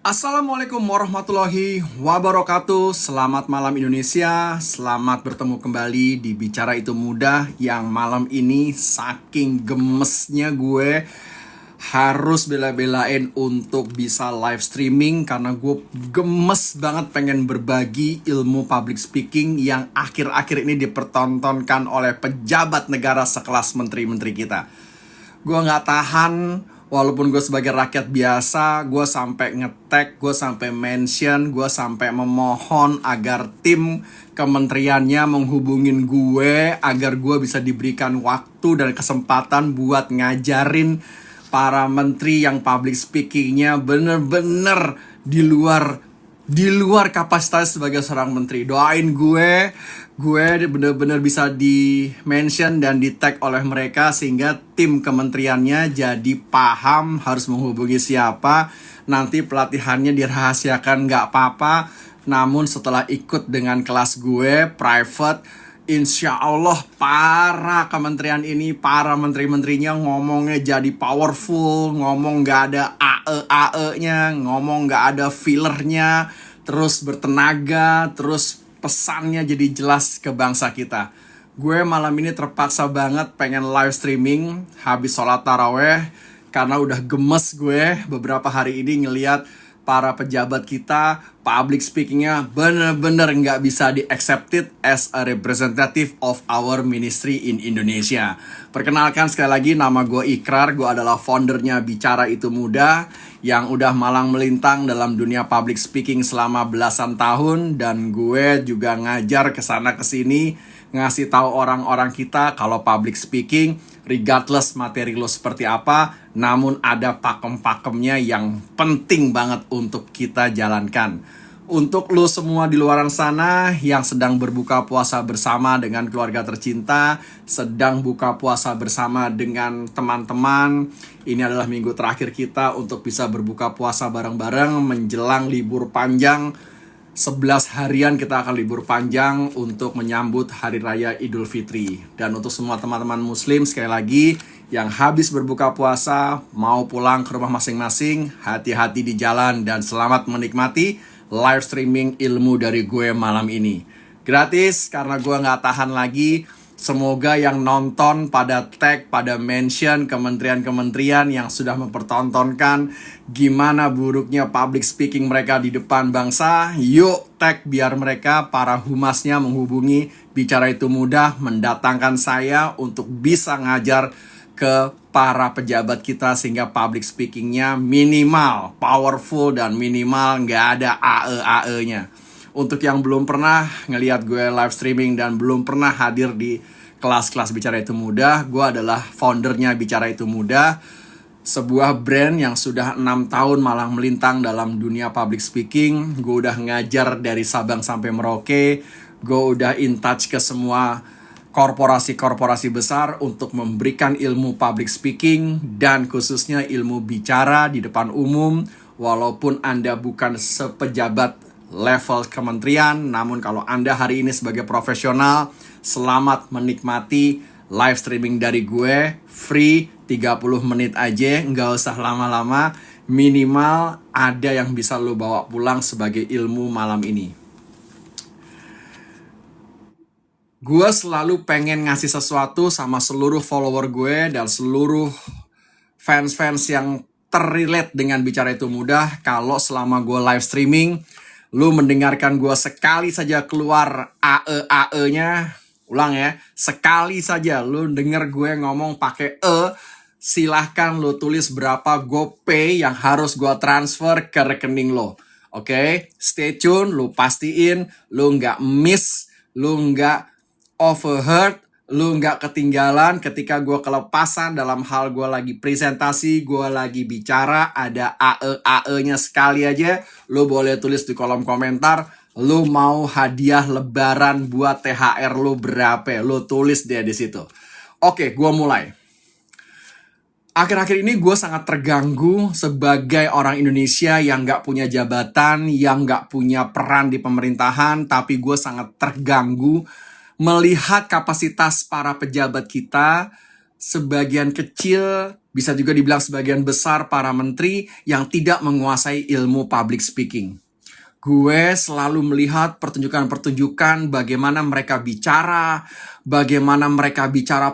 Assalamualaikum warahmatullahi wabarakatuh. Selamat malam Indonesia. Selamat bertemu kembali di Bicara Itu Mudah. Yang malam ini saking gemesnya gue harus bela-belain untuk bisa live streaming, karena gue gemes banget pengen berbagi ilmu public speaking yang akhir-akhir ini dipertontonkan oleh pejabat negara sekelas menteri-menteri kita. Gue nggak tahan, walaupun gue sebagai rakyat biasa, gue sampai nge-tag, gue sampai mention, gue sampai memohon agar tim kementeriannya menghubungin gue agar gue bisa diberikan waktu dan kesempatan buat ngajarin para menteri yang public speakingnya bener-bener di luar kapasitas sebagai seorang menteri. Doain gue bener-bener bisa di-mention dan di-tag oleh mereka sehingga tim kementeriannya jadi paham harus menghubungi siapa. Nanti pelatihannya dirahasiakan nggak apa-apa, namun setelah ikut dengan kelas gue private, insya Allah para kementerian ini, para menteri-menterinya ngomongnya jadi powerful, ngomong nggak ada AE-AE-nya, ngomong nggak ada fillernya, terus bertenaga, terus pesannya jadi jelas ke bangsa kita. Gue malam ini terpaksa banget pengen live streaming habis sholat taraweh, karena udah gemes gue beberapa hari ini ngeliat para pejabat kita public speakingnya bener-bener nggak bisa di-accepted as a representative of our ministry in Indonesia. Perkenalkan sekali lagi, nama gue Ikrar, gue adalah foundernya Bicara Itu Mudah yang udah malang melintang dalam dunia public speaking selama belasan tahun, dan gue juga ngajar kesana kesini ngasih tahu orang-orang kita kalau public speaking regardless materi lo seperti apa, namun ada pakem-pakemnya yang penting banget untuk kita jalankan. Untuk lo semua di luar sana yang sedang berbuka puasa bersama dengan keluarga tercinta, sedang buka puasa bersama dengan teman-teman, ini adalah minggu terakhir kita untuk bisa berbuka puasa bareng-bareng menjelang libur panjang. 11 harian kita akan libur panjang untuk menyambut Hari Raya Idul Fitri. Dan untuk semua teman-teman muslim, sekali lagi yang habis berbuka puasa mau pulang ke rumah masing-masing, hati-hati di jalan dan selamat menikmati live streaming ilmu dari gue malam ini. Gratis karena gue gak tahan lagi. Semoga yang nonton pada tag, pada mention kementerian-kementerian yang sudah mempertontonkan gimana buruknya public speaking mereka di depan bangsa. Yuk tag biar mereka, para humasnya, menghubungi Bicara Itu Mudah, mendatangkan saya untuk bisa ngajar ke para pejabat kita sehingga public speakingnya minimal powerful dan minimal nggak ada AE-AE-nya. Untuk yang belum pernah ngelihat gue live streaming dan belum pernah hadir di kelas-kelas Bicara Itu Mudah, gue adalah foundernya Bicara Itu Mudah, sebuah brand yang sudah 6 tahun malang melintang dalam dunia public speaking. Gue udah ngajar dari Sabang sampai Merauke, gue udah in touch ke semua korporasi-korporasi besar untuk memberikan ilmu public speaking dan khususnya ilmu bicara di depan umum. Walaupun Anda bukan sepejabat level kementerian, namun kalau Anda hari ini sebagai profesional, selamat menikmati live streaming dari gue, free 30 menit aja, nggak usah lama-lama, minimal ada yang bisa lo bawa pulang sebagai ilmu malam ini. Gue selalu pengen ngasih sesuatu sama seluruh follower gue dan seluruh fans-fans yang terrelate dengan Bicara Itu Mudah. Kalau selama gue live streaming, lu mendengarkan gue sekali saja keluar AE-AE-nya, ulang ya, sekali saja lu denger gue ngomong pakai silahkan lu tulis berapa GoPay yang harus gue transfer ke rekening lo. Oke, stay tune, lu pastiin lu nggak miss, lu nggak overheard, lu nggak ketinggalan ketika gue kelepasan dalam hal gue lagi presentasi, gue lagi bicara, ada AE-AE-nya sekali aja. Lu boleh tulis di kolom komentar, lu mau hadiah lebaran buat THR lu berapa, lu tulis deh di situ. Oke, gue mulai. Akhir-akhir ini gue sangat terganggu sebagai orang Indonesia yang gak punya jabatan, yang gak punya peran di pemerintahan, tapi gue sangat terganggu melihat kapasitas para pejabat kita sebagian kecil, bisa juga dibilang sebagian besar para menteri yang tidak menguasai ilmu public speaking. Gue selalu melihat pertunjukan-pertunjukan bagaimana mereka bicara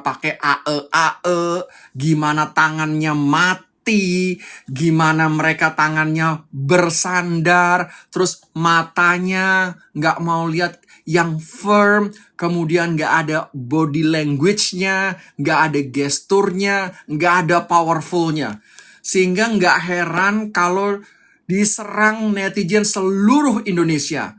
pakai ae, gimana tangannya mati, gimana mereka tangannya bersandar, terus matanya nggak mau lihat yang firm, kemudian nggak ada body language-nya, nggak ada gesturnya, nggak ada powerful-nya. Sehingga nggak heran kalau diserang netizen seluruh Indonesia.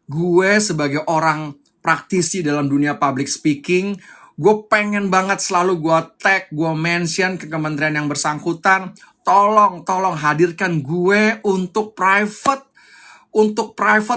Gue sebagai orang praktisi dalam dunia public speaking, gue pengen banget selalu gue tag, gue mention ke kementerian yang bersangkutan, tolong hadirkan gue untuk private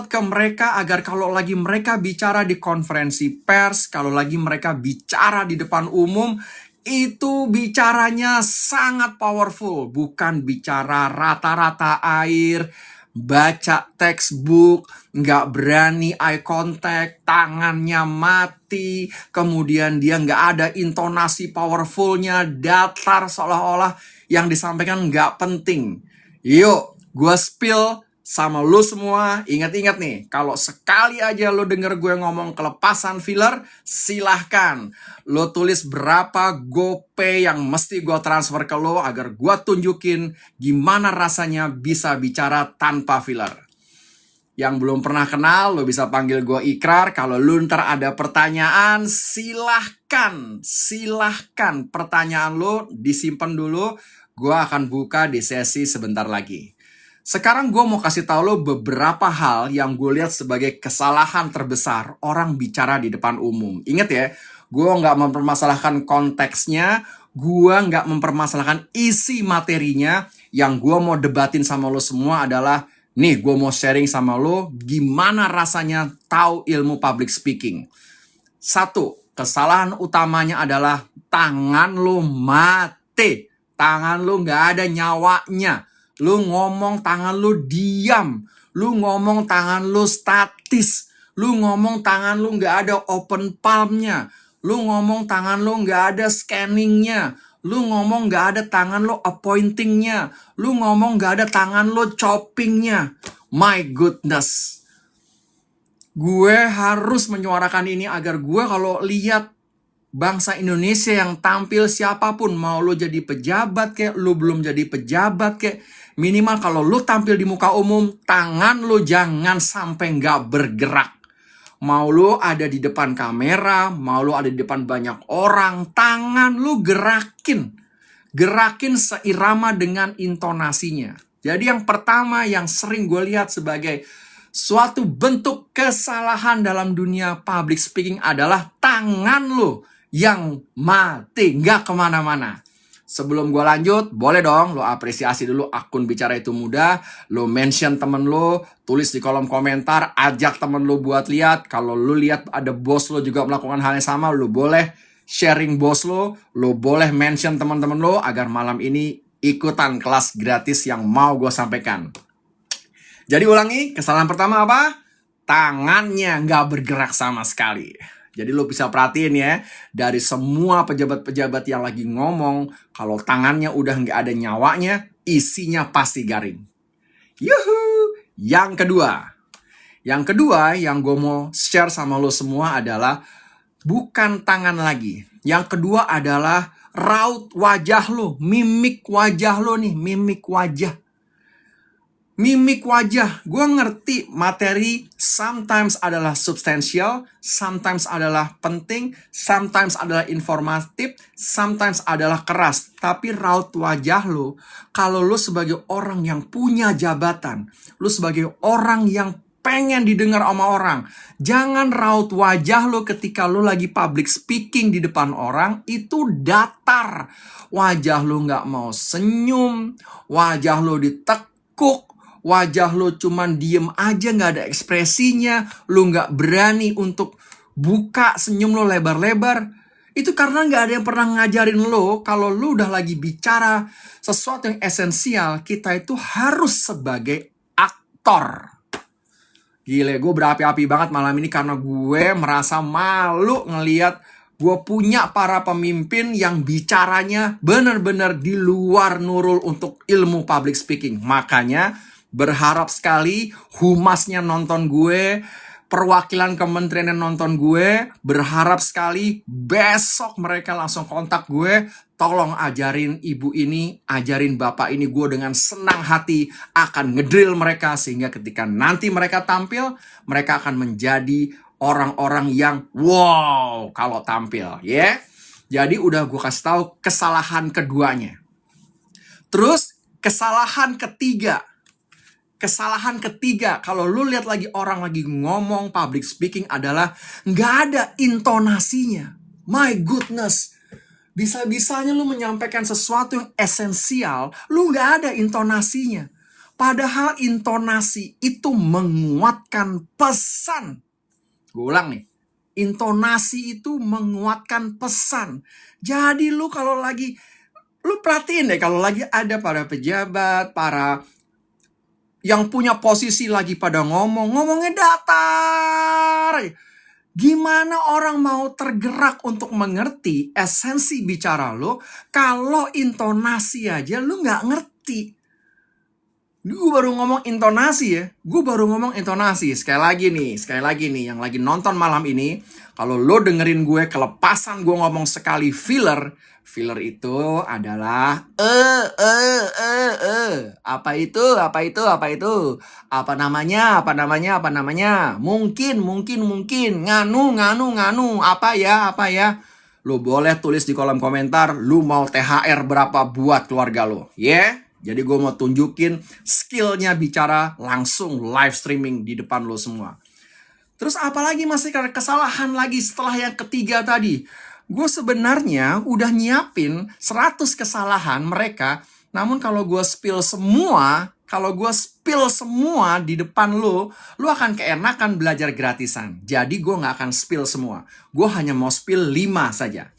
ke mereka, agar kalau lagi mereka bicara di konferensi pers, kalau lagi mereka bicara di depan umum, itu bicaranya sangat powerful, bukan bicara rata-rata air, baca textbook, nggak berani eye contact, tangannya mati, kemudian dia nggak ada intonasi powerfulnya, datar seolah-olah yang disampaikan nggak penting. Yuk, gue spill sama lu semua. Ingat-ingat nih, kalau sekali aja lu denger gue ngomong kelepasan filler, silahkan lo tulis berapa GoPay yang mesti gue transfer ke lo, agar gue tunjukin gimana rasanya bisa bicara tanpa filler. Yang belum pernah kenal, lo bisa panggil gue Ikrar. Kalau lu ntar ada pertanyaan, silahkan pertanyaan lo disimpan dulu. Gue akan buka di sesi sebentar lagi. Sekarang gue mau kasih tahu lo beberapa hal yang gue lihat sebagai kesalahan terbesar orang bicara di depan umum. Ingat ya, gue nggak mempermasalahkan konteksnya, gue nggak mempermasalahkan isi materinya. Yang gue mau debatin sama lo semua adalah, nih gue mau sharing sama lo gimana rasanya tahu ilmu public speaking. Satu, kesalahan utamanya adalah tangan lo mati. Tangan lo nggak ada nyawanya. Lu ngomong tangan lu diam. Lu ngomong tangan lu statis. Lu ngomong tangan lu nggak ada open palm-nya. Lu ngomong tangan lu nggak ada scanning-nya. Lu ngomong nggak ada tangan lu appointing-nya. Lu ngomong nggak ada tangan lu chopping-nya. My goodness. Gue harus menyuarakan ini agar gue kalau lihat bangsa Indonesia yang tampil siapapun, mau lo jadi pejabat kek, lo belum jadi pejabat kek, minimal kalau lo tampil di muka umum, tangan lo jangan sampai nggak bergerak. Mau lo ada di depan kamera, mau lo ada di depan banyak orang, tangan lo gerakin seirama dengan intonasinya. Jadi yang pertama yang sering gue lihat sebagai suatu bentuk kesalahan dalam dunia public speaking adalah tangan lo yang mati, nggak kemana-mana. Sebelum gue lanjut, boleh dong lo apresiasi dulu akun Bicara Itu Mudah. Lo mention temen lo, tulis di kolom komentar, ajak temen lo buat lihat. Kalau lo lihat ada bos lo juga melakukan hal yang sama, lo boleh sharing bos lo boleh mention teman-teman lo agar malam ini ikutan kelas gratis yang mau gue sampaikan. Jadi ulangi, kesalahan pertama apa? Tangannya nggak bergerak sama sekali. Jadi lo bisa perhatiin ya, dari semua pejabat-pejabat yang lagi ngomong, kalau tangannya udah nggak ada nyawanya, isinya pasti garing. Yuhu! Yang kedua yang gue mau share sama lo semua adalah bukan tangan lagi. Yang kedua adalah raut wajah lo, mimik wajah lo nih, mimik wajah. Gue ngerti materi sometimes adalah substansial, sometimes adalah penting, sometimes adalah informatif, sometimes adalah keras. Tapi raut wajah lo, kalau lo sebagai orang yang punya jabatan, lo sebagai orang yang pengen didengar sama orang, jangan raut wajah lo ketika lo lagi public speaking di depan orang itu datar. Wajah lo nggak mau senyum, wajah lo ditekuk, wajah lo cuman diem aja, nggak ada ekspresinya, lo nggak berani untuk buka senyum lo lebar-lebar. Itu karena nggak ada yang pernah ngajarin lo kalau lo udah lagi bicara sesuatu yang esensial, kita itu harus sebagai aktor. Gile, gue berapi-api banget malam ini karena gue merasa malu ngeliat Gue punya para pemimpin yang bicaranya benar-benar di luar Nurul untuk ilmu public speaking. Makanya berharap sekali humasnya nonton gue, perwakilan kementerian yang nonton gue. Berharap sekali besok mereka langsung kontak gue. Tolong ajarin ibu ini, ajarin bapak ini. Gue dengan senang hati akan ngedrill mereka, sehingga ketika nanti mereka tampil, mereka akan menjadi orang-orang yang wow kalau tampil, ya. Jadi udah gue kasih tahu kesalahan keduanya. Terus kesalahan ketiga. Kesalahan ketiga, kalau lu lihat lagi orang lagi ngomong public speaking adalah nggak ada intonasinya. My goodness. Bisa-bisanya lu menyampaikan sesuatu yang esensial, lu nggak ada intonasinya. Padahal intonasi itu menguatkan pesan. Gue ulang nih, intonasi itu menguatkan pesan. Jadi lu kalau lagi, lu perhatiin deh kalau lagi ada para pejabat, para yang punya posisi lagi pada ngomongnya datar. Gimana orang mau tergerak untuk mengerti esensi bicara lo kalau intonasi aja lu nggak ngerti? Gue baru ngomong intonasi ya. Gue baru ngomong intonasi. Sekali lagi nih, yang lagi nonton malam ini, kalau lo dengerin gue kelepasan gue ngomong sekali filler itu adalah apa itu? Apa namanya? Mungkin. Nganu. Apa ya? Lo boleh tulis di kolom komentar, lu mau THR berapa buat keluarga lo, ya? Jadi gue mau tunjukin skillnya bicara langsung live streaming di depan lo semua. Terus apalagi masih karena kesalahan lagi setelah yang ketiga tadi. Gue sebenarnya udah nyiapin 100 kesalahan mereka. Namun kalau gue spill semua di depan lo akan keenakan belajar gratisan. Jadi gue gak akan spill semua. Gue hanya mau spill 5 saja.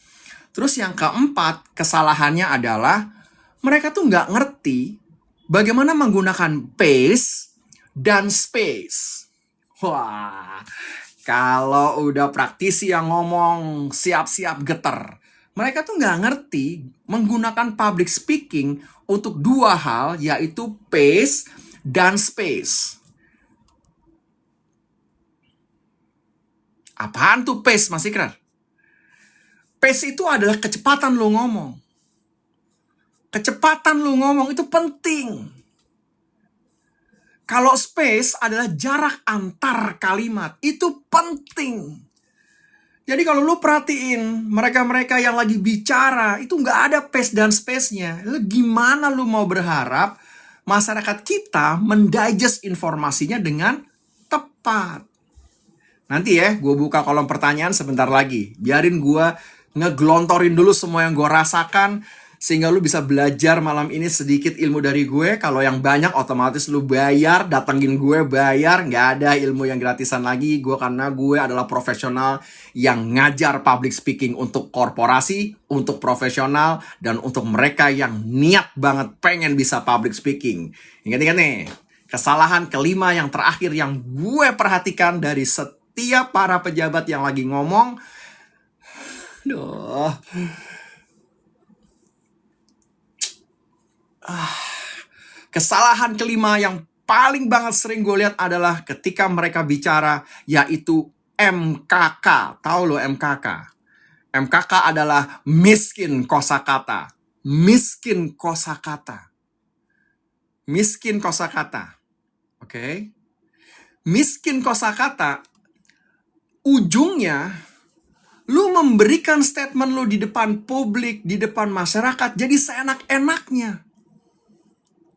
Terus yang keempat kesalahannya adalah mereka tuh nggak ngerti bagaimana menggunakan pace dan space. Wah, kalau udah praktisi yang ngomong siap-siap geter. Mereka tuh nggak ngerti menggunakan public speaking untuk 2 hal, yaitu pace dan space. Apaan tuh pace, Mas Ikrar? Pace itu adalah kecepatan lo ngomong. Kecepatan lu ngomong itu penting. Kalau space adalah jarak antar kalimat, itu penting. Jadi kalau lu perhatiin mereka-mereka yang lagi bicara, itu nggak ada pace dan space-nya. Gimana lu mau berharap masyarakat kita mendigest informasinya dengan tepat? Nanti ya, gue buka kolom pertanyaan sebentar lagi. Biarin gue ngegelontorin dulu semua yang gue rasakan, sehingga lu bisa belajar malam ini sedikit ilmu dari gue. Kalau yang banyak otomatis lu bayar, datengin gue bayar. Nggak ada ilmu yang gratisan lagi. Karena gue adalah profesional yang ngajar public speaking untuk korporasi, untuk profesional, dan untuk mereka yang niat banget pengen bisa public speaking. Ingat-ingat nih, kesalahan kelima yang terakhir yang gue perhatikan dari setiap para pejabat yang lagi ngomong. Kesalahan kelima yang paling banget sering gue lihat adalah ketika mereka bicara, yaitu MKK. Tahu lo MKK? MKK adalah miskin kosakata. Miskin kosakata. Oke? Miskin kosakata, ujungnya lu memberikan statement lu di depan publik, di depan masyarakat, jadi seenak-enaknya.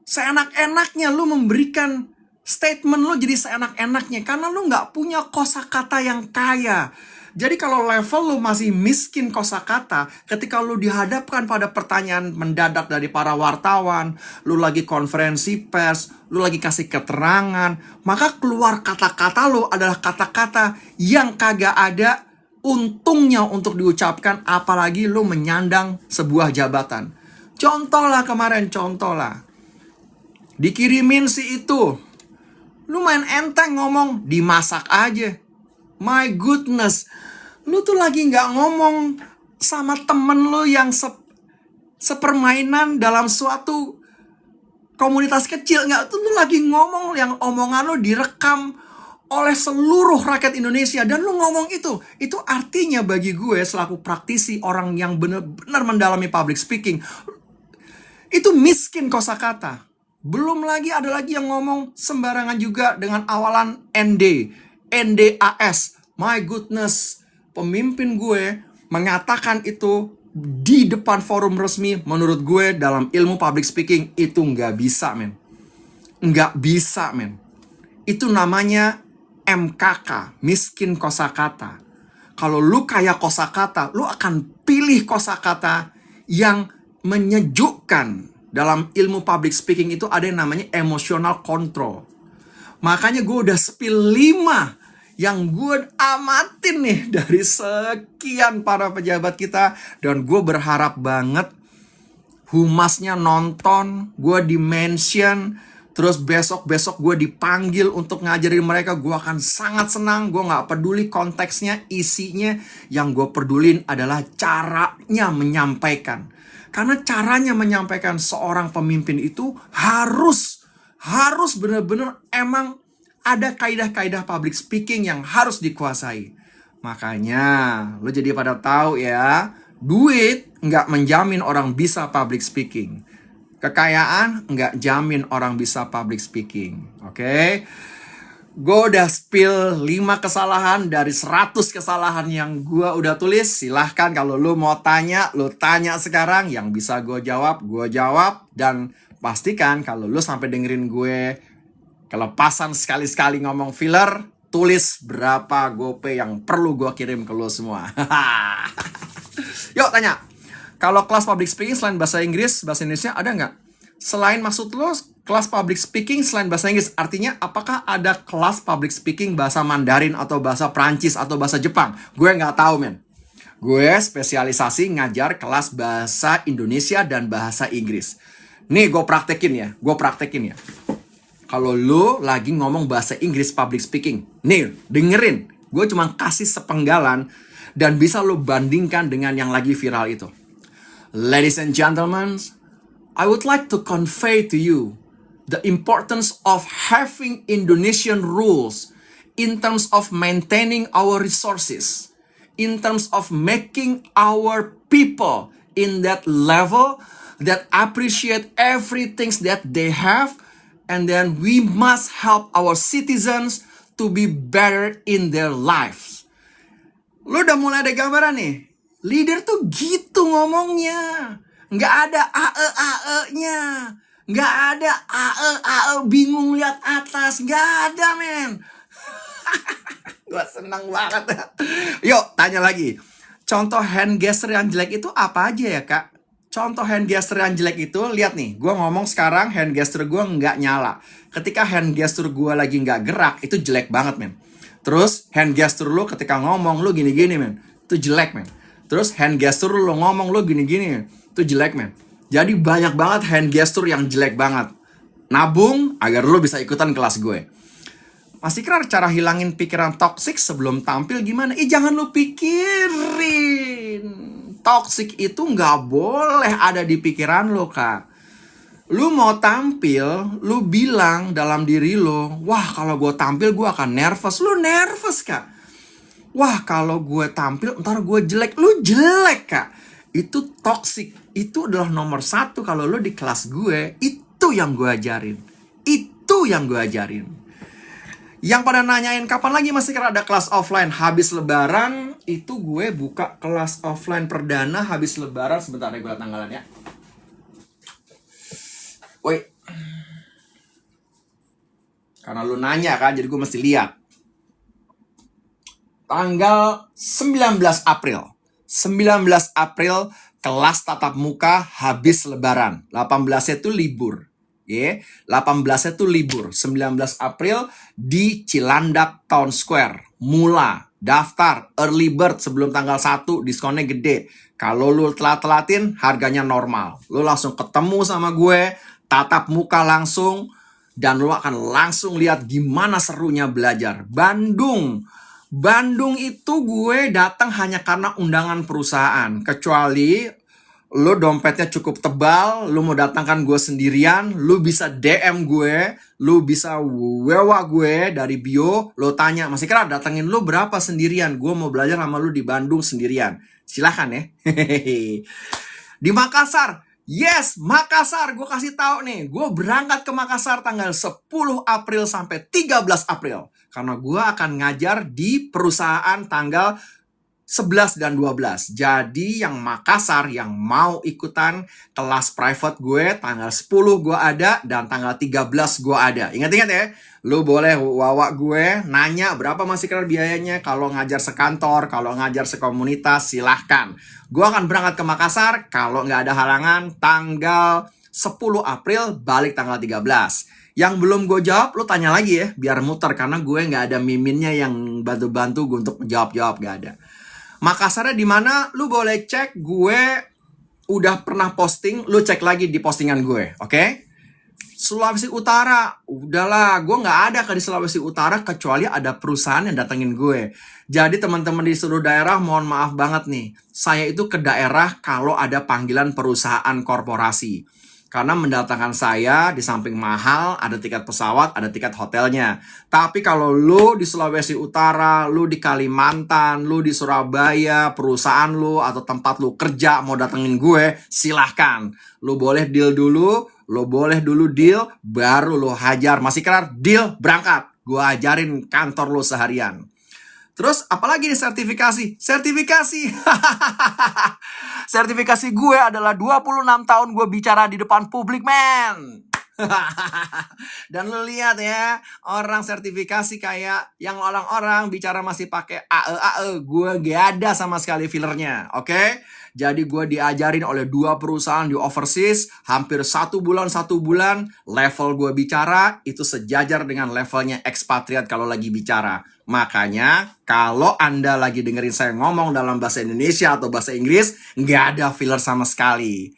Seenak-enaknya lu memberikan statement lu jadi seenak-enaknya. Karena lu gak punya kosakata yang kaya. Jadi kalau level lu masih miskin kosakata, ketika lu dihadapkan pada pertanyaan mendadak dari para wartawan, lu lagi konferensi pers, lu lagi kasih keterangan, maka keluar kata-kata lu adalah kata-kata yang kagak ada untungnya untuk diucapkan, apalagi lu menyandang sebuah jabatan. Contoh lah kemarin, dikirimin si itu, lu main enteng ngomong, dimasak aja. My goodness, Lu tuh lagi nggak ngomong sama temen lu yang sepermainan dalam suatu komunitas kecil. Nggak, tuh lu lagi ngomong yang omongan lu direkam oleh seluruh rakyat Indonesia. Dan lu ngomong itu artinya bagi gue selaku praktisi, orang yang benar-benar mendalami public speaking, itu miskin kosakata. Belum lagi ada lagi yang ngomong sembarangan juga dengan awalan NDAS. My goodness, pemimpin gue mengatakan itu di depan forum resmi. Menurut gue dalam ilmu public speaking itu nggak bisa, men. Nggak bisa, men. Itu namanya MKK, miskin kosakata. Kalau lu kaya kosakata, lu akan pilih kosakata yang menyejukkan. Dalam ilmu public speaking itu ada yang namanya emotional control. Makanya gue udah spill 5 yang gue amatin nih dari sekian para pejabat kita. Dan gue berharap banget humasnya nonton, gue di-mention, terus besok-besok gue dipanggil untuk ngajarin mereka. Gue akan sangat senang. Gue gak peduli konteksnya, isinya. Yang gue pedulin adalah caranya menyampaikan. Karena caranya menyampaikan seorang pemimpin itu harus benar-benar emang ada kaidah-kaidah public speaking yang harus dikuasai. Makanya lo jadi pada tahu ya, duit nggak menjamin orang bisa public speaking. Kekayaan nggak jamin orang bisa public speaking. Oke? Gue udah spill 5 kesalahan dari 100 kesalahan yang gue udah tulis. Silahkan kalau lu mau tanya, lu tanya sekarang. Yang bisa gue jawab. Dan pastikan kalau lu sampai dengerin gue kelepasan sekali-sekali ngomong filler, tulis berapa GoPay yang perlu gue kirim ke lu semua. Yuk tanya, kalau kelas public speaking selain bahasa Inggris, bahasa Indonesia ada nggak? Selain maksud lo kelas public speaking selain bahasa Inggris, artinya apakah ada kelas public speaking bahasa Mandarin atau bahasa Prancis atau bahasa Jepang? Gue nggak tahu, men. Gue spesialisasi ngajar kelas bahasa Indonesia dan bahasa Inggris. Nih gue praktekin ya. Kalau lo lagi ngomong bahasa Inggris public speaking, nih dengerin. Gue cuma kasih sepenggalan dan bisa lo bandingkan dengan yang lagi viral itu. Ladies and gentlemen, I would like to convey to you the importance of having Indonesian rules in terms of maintaining our resources, in terms of making our people in that level that appreciate everything that they have, and then we must help our citizens to be better in their lives. Lu udah mulai ada gambaran nih, leader tuh gitu ngomongnya. Nggak ada ae-ae-nya. Nggak ada ae-ae bingung lihat atas. Nggak ada, men. Gua senang banget. Yuk, tanya lagi. Contoh hand gesture yang jelek itu apa aja ya, Kak? Contoh hand gesture yang jelek itu, lihat nih. Gua ngomong sekarang, hand gesture gua nggak nyala. Ketika hand gesture gua lagi nggak gerak, itu jelek banget, men. Terus, hand gesture lu ketika ngomong, lu gini-gini, men. Itu jelek, men. Terus, hand gesture lu ngomong, lu gini-gini, men. Itu jelek, men. Jadi banyak banget hand gesture yang jelek banget. Nabung agar lo bisa ikutan kelas gue. Masih kira cara hilangin pikiran toksik sebelum tampil gimana? Jangan lo pikirin. Toksik itu nggak boleh ada di pikiran lo, Kak. Lu mau tampil, lu bilang dalam diri lo, wah kalau gue tampil gue akan nervous. Lu nervous, Kak. Wah kalau gue tampil ntar gue jelek. Lu jelek, Kak. Itu toxic. Itu adalah nomor 1 kalau lo di kelas gue. Itu yang gue ajarin. Yang pada nanyain kapan lagi masih kira ada kelas offline. Habis lebaran itu gue buka kelas offline perdana. Habis lebaran, sebentar ya gue lihat tanggalannya. Woi, karena lo nanya kan, jadi gue mesti lihat. Tanggal 19 April 19 April kelas tatap muka habis lebaran. 18-nya itu libur. 18-nya itu libur. 19 April di Cilandak Town Square. Mula, daftar, early bird sebelum tanggal 1, diskonnya gede. Kalau lu telat-telatin, harganya normal. Lu langsung ketemu sama gue, tatap muka langsung, dan lu akan langsung lihat gimana serunya belajar. Bandung, Bandung itu gue datang hanya karena undangan perusahaan. Kecuali lo dompetnya cukup tebal, lo mau datangkan gue sendirian, lo bisa DM gue, lo bisa wewa gue dari bio, lo tanya, Mas Ikrar datengin lo berapa sendirian? Gue mau belajar sama lo di Bandung sendirian. Silahkan ya. Di Makassar, yes, Makassar, gue kasih tahu nih, gue berangkat ke Makassar tanggal 10 April sampai 13 April. Karena gue akan ngajar di perusahaan tanggal 11 dan 12. Jadi yang Makassar yang mau ikutan kelas private gue tanggal 10 gue ada dan tanggal 13 gue ada. Ingat-ingat ya, lu boleh wawa gue nanya berapa masih kira biayanya kalau ngajar sekantor, kalau ngajar sekomunitas silahkan. Gue akan berangkat ke Makassar kalau nggak ada halangan tanggal 10 April balik tanggal 13. Yang belum gue jawab, lo tanya lagi ya, biar muter. Karena gue nggak ada miminnya yang bantu-bantu gue untuk jawab-jawab, gak ada. Makassarnya di mana? Lu boleh cek, gue udah pernah posting, lu cek lagi di postingan gue, oke? Sulawesi Utara, udahlah, gue nggak ada di Sulawesi Utara kecuali ada perusahaan yang datengin gue. Jadi teman-teman di seluruh daerah, mohon maaf banget nih, saya itu ke daerah kalau ada panggilan perusahaan korporasi. Karena mendatangkan saya di samping mahal, ada tiket pesawat, ada tiket hotelnya. Tapi kalau lu di Sulawesi Utara, lu di Kalimantan, lu di Surabaya, perusahaan lu atau tempat lu kerja mau datengin gue, silahkan. Lu boleh deal dulu, lu boleh dulu deal, baru lu hajar. Masih kelar, deal, berangkat. Gue ajarin kantor lu seharian. Terus apalagi nih sertifikasi? Sertifikasi. Sertifikasi gue adalah 26 tahun gue bicara di depan publik, men. Dan lu lihat ya, orang sertifikasi kayak yang orang-orang bicara masih pakai AE. Gue gak ada sama sekali fillernya, oke? Jadi gue diajarin oleh 2 perusahaan di overseas, hampir 1 bulan, level gue bicara itu sejajar dengan levelnya ekspatriat kalau lagi bicara. Makanya kalau Anda lagi dengerin saya ngomong dalam bahasa Indonesia atau bahasa Inggris, nggak ada filler sama sekali.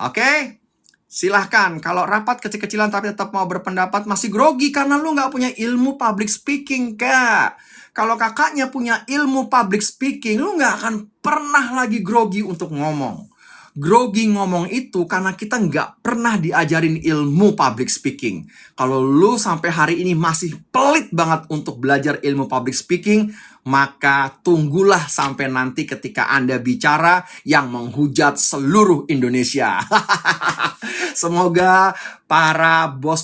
Oke? Silahkan, kalau rapat kecil-kecilan tapi tetap mau berpendapat masih grogi karena lu nggak punya ilmu public speaking, Kak. Kalau kakaknya punya ilmu public speaking, lu nggak akan pernah lagi grogi untuk ngomong. Grogi ngomong itu karena kita nggak pernah diajarin ilmu public speaking. Kalau lu sampai hari ini masih pelit banget untuk belajar ilmu public speaking, maka tunggulah sampai nanti ketika Anda bicara yang menghujat seluruh Indonesia. Semoga para bos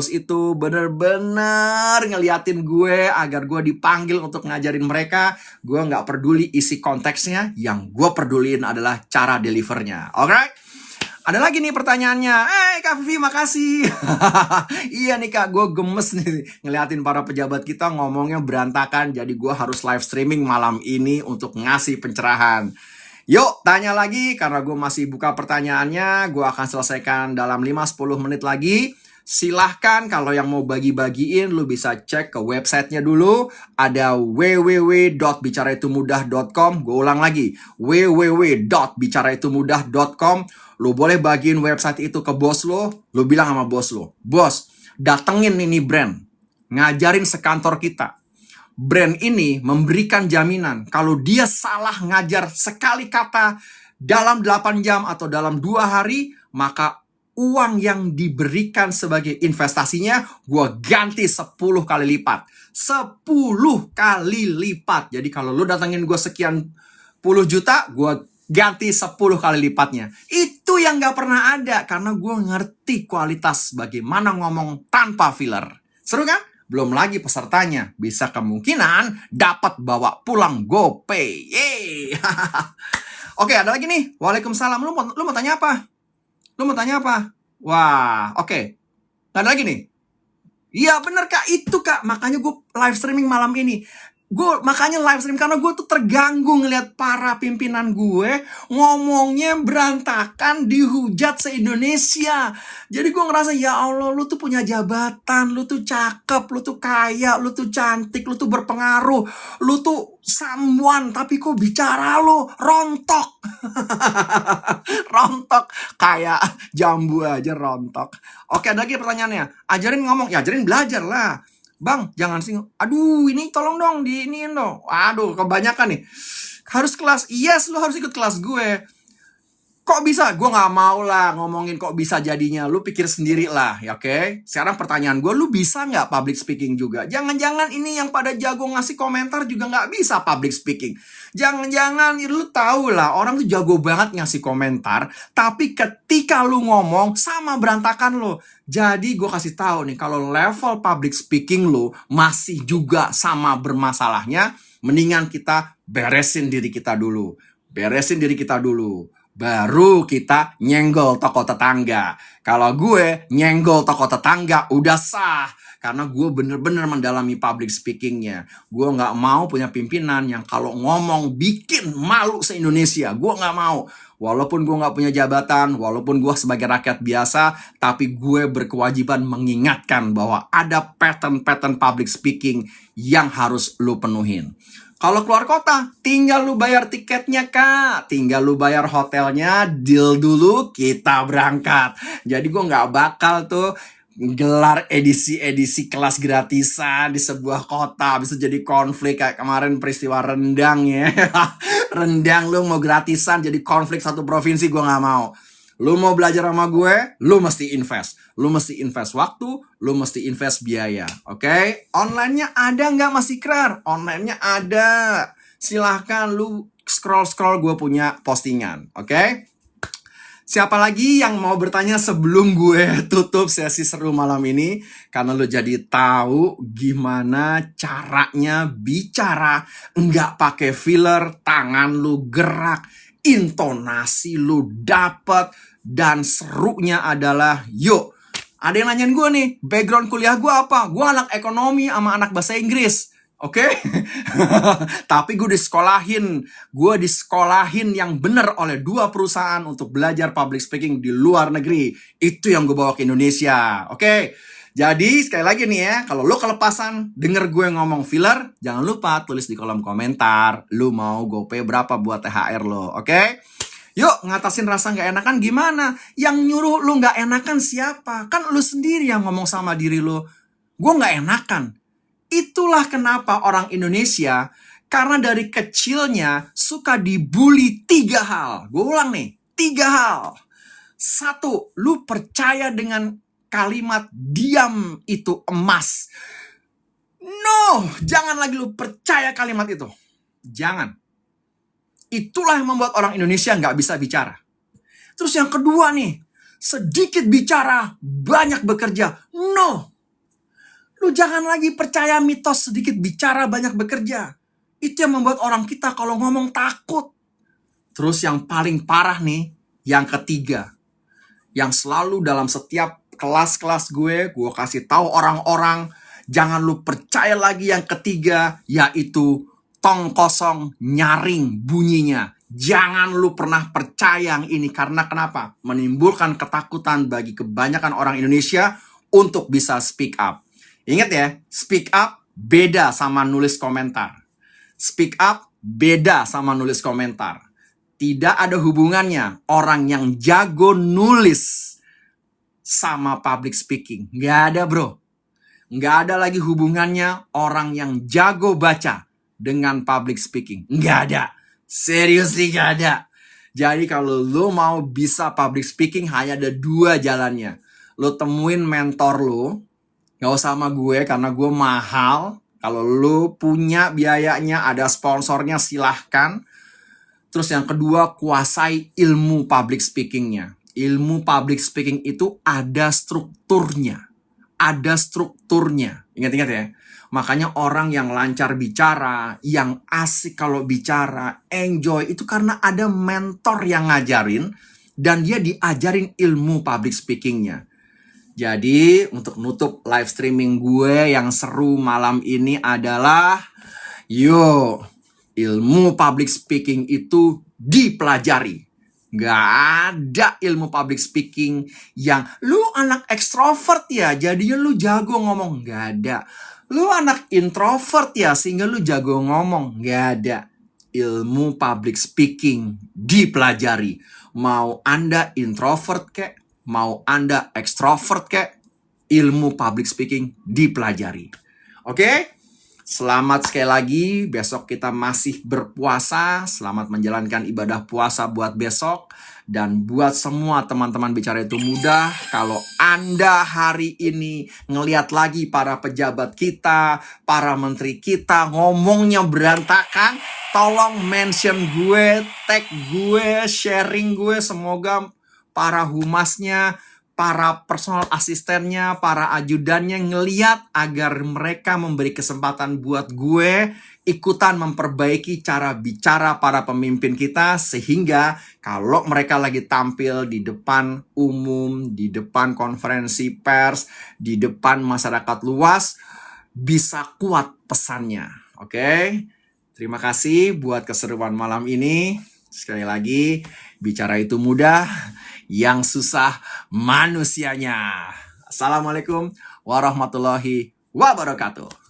itu bener-bener ngeliatin gue agar gue dipanggil untuk ngajarin mereka. Gue nggak peduli isi konteksnya, yang gue peduliin adalah cara delivernya. Alright? Ada lagi nih pertanyaannya. Kak Vivi makasih. Iya nih Kak, gue gemes nih ngeliatin para pejabat kita ngomongnya berantakan. Jadi gue harus live streaming malam ini untuk ngasih pencerahan. Yuk tanya lagi, karena gue masih buka pertanyaannya. Gue akan selesaikan dalam 5-10 menit lagi. Silahkan kalau yang mau bagi-bagiin, lu bisa cek ke websitenya dulu. Ada www.bicaraitumudah.com. Gue ulang lagi, www.bicaraitumudah.com. Lu boleh bagiin website itu ke bos lo. Lu bilang sama bos lo, bos, datengin ini brand, ngajarin sekantor kita. Brand ini memberikan jaminan kalau dia salah ngajar sekali kata dalam 8 jam atau dalam 2 hari, maka uang yang diberikan sebagai investasinya gue ganti 10 kali lipat. 10 kali lipat. Jadi kalau lu datengin gue sekian puluh juta, gue ganti 10 kali lipatnya. Itu yang gak pernah ada, karena gue ngerti kualitas bagaimana ngomong tanpa filler. Seru kan? Belum lagi pesertanya bisa kemungkinan dapat bawa pulang GoPay. Yeay. Oke, ada lagi nih. Waalaikumsalam. Lu mau tanya apa? Lu mau tanya apa? Wah, oke. Ada lagi nih. Iya bener Kak, itu Kak. Makanya gue live streaming malam ini. Gue makanya live stream karena gue tuh terganggu ngeliat para pimpinan gue ngomongnya berantakan, dihujat se-Indonesia. Jadi gue ngerasa, ya Allah, lu tuh punya jabatan, lu tuh cakep, lu tuh kaya, lu tuh cantik, lu tuh berpengaruh, lu tuh someone, tapi kok bicara lu rontok. Rontok kayak jambu aja rontok. Oke, ada lagi pertanyaannya. Ajarin ngomong, ya ajarin belajar lah. Bang, jangan singgung. Aduh, ini tolong dong, diiniin dong. Aduh, kebanyakan nih. Harus kelas, yes, lu harus ikut kelas gue. Kok bisa? Gue gak mau lah ngomongin kok bisa jadinya. Lu pikir sendiri lah, ya oke? Sekarang pertanyaan gue, lu bisa nggak public speaking juga? Jangan-jangan ini yang pada jago ngasih komentar juga nggak bisa public speaking. Jangan-jangan, lu tahu lah, orang tuh jago banget ngasih komentar, tapi ketika lu ngomong, sama berantakan lo. Jadi gue kasih tahu nih, kalau level public speaking lu masih juga sama bermasalahnya, mendingan kita beresin diri kita dulu. Beresin diri kita dulu. Baru kita nyenggol toko tetangga. Kalau gue nyenggol toko tetangga udah sah. Karena gue bener-bener mendalami public speakingnya. Gue gak mau punya pimpinan yang kalau ngomong bikin malu se-Indonesia. Gue gak mau. Walaupun gue gak punya jabatan, walaupun gue sebagai rakyat biasa, tapi gue berkewajiban mengingatkan bahwa ada pattern-pattern public speaking yang harus lu penuhin. Kalau keluar kota, tinggal lu bayar tiketnya, Kak. Tinggal lu bayar hotelnya, deal dulu, kita berangkat. Jadi gue gak bakal tuh gelar edisi-edisi kelas gratisan di sebuah kota. Bisa jadi konflik kayak kemarin peristiwa Rendang ya. Rendang lu mau gratisan jadi konflik satu provinsi, gue gak mau. Lu mau belajar sama gue, lu mesti invest. Lu mesti invest waktu, lu mesti invest biaya. Oke? Online-nya ada nggak Mas Ikrar? Online-nya ada. Silahkan lu scroll-scroll, gue punya postingan. Oke? Siapa lagi yang mau bertanya sebelum gue tutup sesi seru malam ini? Karena lu jadi tahu gimana caranya bicara, nggak pakai filler, tangan lu gerak, intonasi lu dapet, dan serunya adalah yuk. Ada yang nanyain gue nih, background kuliah gue apa? Gue anak ekonomi sama anak bahasa Inggris. Oke? Tapi gue disekolahin yang bener oleh 2 perusahaan untuk belajar public speaking di luar negeri. Itu yang gue bawa ke Indonesia. Oke? Jadi sekali lagi nih ya, kalau lo kelepasan denger gue ngomong filler, jangan lupa tulis di kolom komentar, lu mau GoPay berapa buat THR lo, oke? Yuk, ngatasin rasa gak enakan gimana? Yang nyuruh lu gak enakan siapa? Kan lu sendiri yang ngomong sama diri lu, gue gak enakan. Itulah kenapa orang Indonesia, karena dari kecilnya suka dibully 3 hal. Gue ulang nih, 3 hal. 1, lu percaya dengan kalimat diam itu emas. No, jangan lagi lu percaya kalimat itu. Jangan. Itulah yang membuat orang Indonesia nggak bisa bicara. Terus yang kedua nih, sedikit bicara, banyak bekerja. No. Lu jangan lagi percaya mitos sedikit bicara, banyak bekerja. Itu yang membuat orang kita kalau ngomong takut. Terus yang paling parah nih, yang ketiga. Yang selalu dalam setiap kelas-kelas gue kasih tahu orang-orang, jangan lu percaya lagi yang ketiga, yaitu tong kosong nyaring bunyinya. Jangan lu pernah percaya yang ini. Karena kenapa? Menimbulkan ketakutan bagi kebanyakan orang Indonesia untuk bisa speak up. Ingat ya, speak up beda sama nulis komentar. Speak up beda sama nulis komentar. Tidak ada hubungannya orang yang jago nulis sama public speaking. Nggak ada bro. Nggak ada lagi hubungannya orang yang jago baca dengan public speaking. Nggak ada. Seriously nggak ada. Jadi kalau lo mau bisa public speaking hanya ada 2 jalannya. Lo temuin mentor lo. Gak usah sama gue karena gue mahal. Kalau lo punya biayanya, ada sponsornya silahkan. Terus yang kedua, kuasai ilmu public speakingnya. Ilmu public speaking itu ada strukturnya. Ada strukturnya. Ingat-ingat ya. Makanya orang yang lancar bicara, yang asik kalau bicara, enjoy, itu karena ada mentor yang ngajarin dan dia diajarin ilmu public speakingnya. Jadi untuk nutup live streaming gue yang seru malam ini adalah ilmu public speaking itu dipelajari. Gak ada ilmu public speaking yang lu anak ekstrovert ya jadinya lu jago ngomong. Gak ada. Lu anak introvert ya sehingga lu jago ngomong. Gak ada. Ilmu public speaking dipelajari. Mau Anda introvert kek, mau Anda ekstrovert kek, ilmu public speaking dipelajari. Oke? Selamat sekali lagi, besok kita masih berpuasa. Selamat menjalankan ibadah puasa buat besok. Dan buat semua teman-teman Bicara Itu Mudah, kalau Anda hari ini ngelihat lagi para pejabat kita, para menteri kita ngomongnya berantakan, tolong mention gue, tag gue, sharing gue. Semoga para humasnya, para personal asistennya, para ajudannya ngeliat agar mereka memberi kesempatan buat gue ikutan memperbaiki cara bicara para pemimpin kita, sehingga kalau mereka lagi tampil di depan umum, di depan konferensi pers, di depan masyarakat luas, bisa kuat pesannya. Oke? Terima kasih buat keseruan malam ini. Sekali lagi, bicara itu mudah, yang susah manusianya. Assalamualaikum warahmatullahi wabarakatuh.